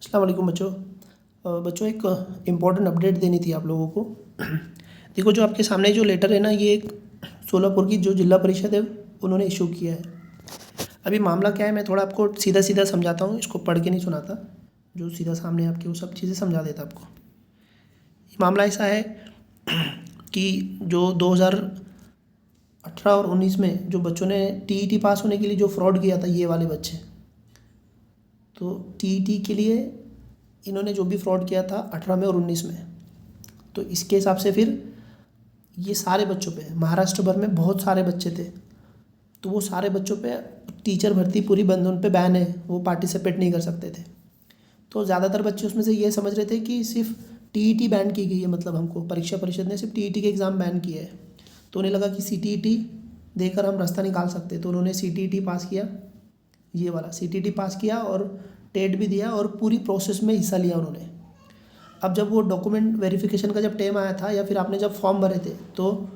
अस्सलाम वालेकुम बच्चों। बच्चों एक इम्पॉर्टेंट अपडेट देनी थी आप लोगों को। देखो, जो आपके सामने जो लेटर है ना, ये एक सोलापुर की जो जिला परिषद है उन्होंने इशू किया है। अभी मामला क्या है, मैं थोड़ा आपको सीधा सीधा समझाता हूँ, इसको पढ़ के नहीं सुनाता। जो सीधा सामने आपके वो सब चीज़ें समझा देता आपको। ये मामला ऐसा है कि जो 2018 और 19 में जो बच्चों ने टीईटी पास होने के लिए जो फ्रॉड किया था, ये वाले बच्चे, तो टीईटी के लिए इन्होंने जो भी फ्रॉड किया था 18 में और 19 में, तो इसके हिसाब से फिर ये सारे बच्चों पे, महाराष्ट्र भर में बहुत सारे बच्चे थे, तो वो सारे बच्चों पे टीचर भर्ती पूरी बंद, उन पे बैन है, वो पार्टिसिपेट नहीं कर सकते थे। तो ज़्यादातर बच्चे उसमें से ये समझ रहे थे कि सिर्फ टीईटी बैन की गई है, मतलब हमको परीक्षा परिषद ने सिर्फ टीईटी के एग्ज़ाम बैन किए हैं। तो उन्हें लगा कि सीटीईटी देकर हम रास्ता निकाल सकते, तो उन्होंने सीटीईटी पास किया, ये वाला सीटीईटी पास किया और टेट भी दिया और पूरी प्रोसेस में हिस्सा लिया उन्होंने। अब जब वो डॉक्यूमेंट वेरिफिकेशन का जब टाइम आया था, या फिर आपने जब फॉर्म भरे थे, तो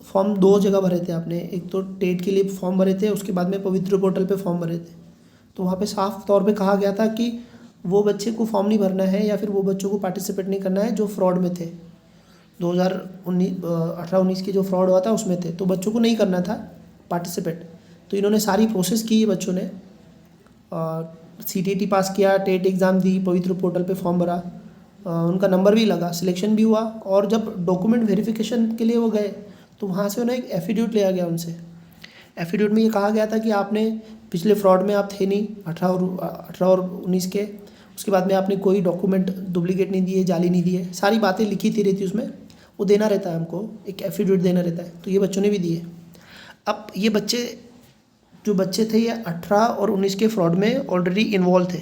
फॉर्म दो जगह भरे थे आपने, एक तो टेट के लिए फॉर्म भरे थे, उसके बाद में पवित्र पोर्टल पे फॉर्म भरे थे। तो वहाँ पे साफ तौर पे कहा गया था कि वो बच्चे को फॉर्म नहीं भरना है, या फिर वो बच्चों को पार्टिसिपेट नहीं करना है जो फ्रॉड में थे। 2018-19 की जो फ्रॉड हुआ था उसमें थे, तो बच्चों को नहीं करना था पार्टिसिपेट। तो इन्होंने सारी प्रोसेस की बच्चों ने, सीटीईटी पास किया, टेट एग्ज़ाम दी, पवित्र पोर्टल पे फॉर्म भरा, उनका नंबर भी लगा, सिलेक्शन भी हुआ। और जब डॉक्यूमेंट वेरिफिकेशन के लिए वो गए, तो वहाँ से उन्हें एक एफिडेविट लिया गया उनसे। एफिडेविट में ये कहा गया था कि आपने पिछले फ्रॉड में आप थे नहीं, 18 और 19 के, उसके बाद में आपने कोई डॉक्यूमेंट डुप्लीकेट नहीं दिए, जाली नहीं दिए, सारी बातें लिखी थी रहती उसमें, वो देना रहता है हमको, एक एफिडेविट देना रहता है। तो ये बच्चों ने भी दिए। अब ये बच्चे, जो बच्चे थे, ये 18 और 19 के फ्रॉड में ऑलरेडी इन्वॉल्व थे।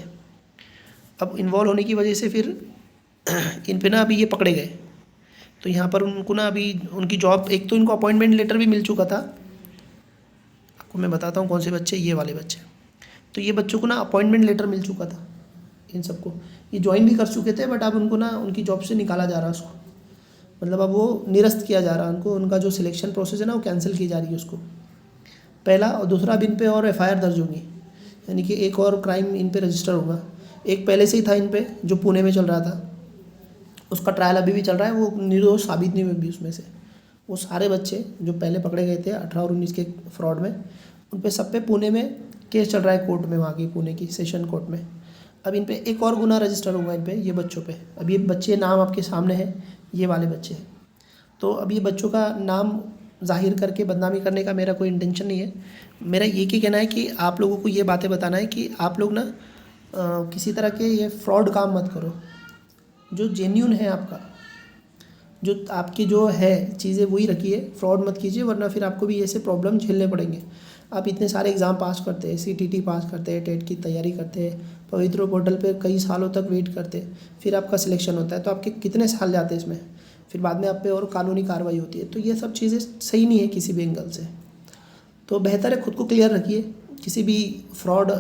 अब इन्वॉल्व होने की वजह से फिर इन पे ना अभी ये पकड़े गए, तो यहाँ पर उनको ना अभी उनकी जॉब, एक तो इनको अपॉइंटमेंट लेटर भी मिल चुका था। आपको मैं बताता हूँ कौन से बच्चे, ये वाले बच्चे। तो ये बच्चों को ना अपॉइंटमेंट लेटर मिल चुका था, इन सबको। ये ज्वाइन भी कर चुके थे, बट अब उनको ना उनकी जॉब से निकाला जा रहा है उसको, मतलब अब वो निरस्त किया जा रहा है उनको, उनका जो सिलेक्शन प्रोसेस है ना वो कैंसिल की जा रही है उसको, पहला। और दूसरा, अब इन पे और एफआईआर दर्ज होगी, यानी कि एक और क्राइम इन पे रजिस्टर होगा। एक पहले से ही था इन पे, जो पुणे में चल रहा था, उसका ट्रायल अभी भी चल रहा है, वो निर्दोष साबित नहीं हुए भी उसमें से। वो सारे बच्चे जो पहले पकड़े गए थे 18 और 19 के फ्रॉड में, उन पे सब पे पुणे में केस चल रहा है, कोर्ट में, वहाँ की पुणे की सेशन कोर्ट में। अब इन पे एक और गुना रजिस्टर होगा इन पे, ये बच्चों पे। अब ये बच्चे नाम आपके सामने हैं, ये वाले बच्चे। तो अब ये बच्चों का नाम ज़ाहिर करके बदनामी करने का मेरा कोई इंटेंशन नहीं है। मेरा ये ही कहना है कि आप लोगों को ये बातें बताना है कि आप लोग ना किसी तरह के ये फ्रॉड काम मत करो। जो जेन्यून है आपका, जो आपकी जो है चीज़ें वही रखिए, फ्रॉड मत कीजिए, वरना फिर आपको भी ऐसे प्रॉब्लम झेलने पड़ेंगे। आप इतने सारे एग्ज़ाम पास करते हैं, सीटीटी पास करते हैं, टेट की तैयारी करते हैं, पवित्र पोर्टल पे कई सालों तक वेट करते हैं, फिर आपका सिलेक्शन होता है, तो आपके कितने साल जाते हैं इसमें, फिर बाद में आप पे और कानूनी कार्रवाई होती है। तो ये सब चीज़ें सही नहीं है किसी भी एंगल से। तो बेहतर है खुद को क्लियर रखिए, किसी भी फ्रॉड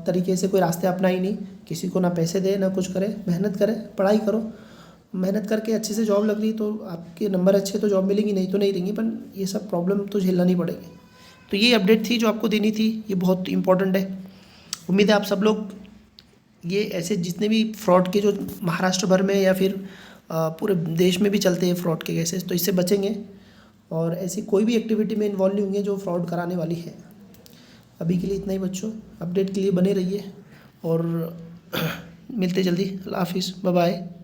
तरीके से कोई रास्ते अपना ही नहीं, किसी को ना पैसे दे ना कुछ करे, मेहनत करें, पढ़ाई करो, मेहनत करके अच्छे से जॉब लग रही तो आपके नंबर अच्छे तो जॉब मिलेगी, नहीं तो नहीं रहेंगी, पर ये सब प्रॉब्लम तो झेलना नहीं पड़ेगी। तो ये अपडेट थी जो आपको देनी थी, ये बहुत इंपॉर्टेंट है। उम्मीद है आप सब लोग ये ऐसे जितने भी फ्रॉड के जो महाराष्ट्र भर में या फिर पूरे देश में भी चलते हैं फ्रॉड के केसेस, तो इससे बचेंगे और ऐसी कोई भी एक्टिविटी में इन्वॉल्व नहीं होंगे जो फ्रॉड कराने वाली है। अभी के लिए इतना ही बच्चों, अपडेट के लिए बने रहिए और मिलते जल्दी। अल्लाह हाफिज़, बाय बाय।